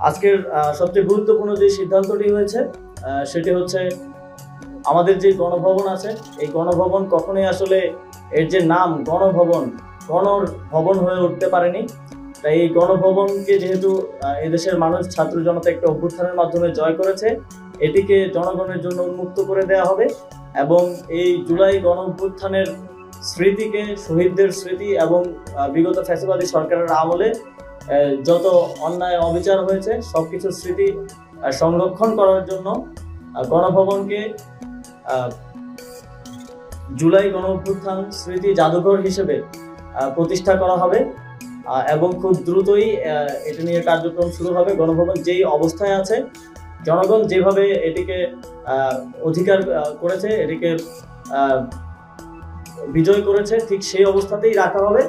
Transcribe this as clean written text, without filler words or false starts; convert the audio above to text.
আজকের সবচেয়ে গুরুত্বপূর্ণ যে সিদ্ধান্তটি হয়েছে সেটি হচ্ছে আমাদের যে গণভবন আছে, এই গণভবন কখনোই আসলে এর যে নাম গণভবন, গণর ভবন হয়ে উঠতে পারেনি। তাই এই গণভবনকে যেহেতু এদেশের মানুষ, ছাত্র জনতা একটা অভ্যুত্থানের মাধ্যমে জয় করেছে, এটিকে জনগণের জন্য উন্মুক্ত করে দেওয়া হবে এবং এই জুলাই গণ অভ্যুত্থানের স্মৃতিকে, শহীদদের স্মৃতি এবং বিগত ফ্যাসিবাদী সরকারের আমলে যত অন্যায় অবিচার হয়েছে সবকিছুর স্মৃতি সংরক্ষণ করার জন্য গণভবনকে জুলাই গণ অভ্যুত্থান স্মৃতি জাদুঘর হিসেবে প্রতিষ্ঠা করা হবে এবং খুব দ্রুতই এটা নিয়ে কার্যক্রম শুরু হবে। গণভবন যেই অবস্থায় আছে, জনগণ যেভাবে এটিকে অধিকার করেছে, এটিকে বিজয় করেছে, ঠিক সেই অবস্থাতেই রাখা হবে।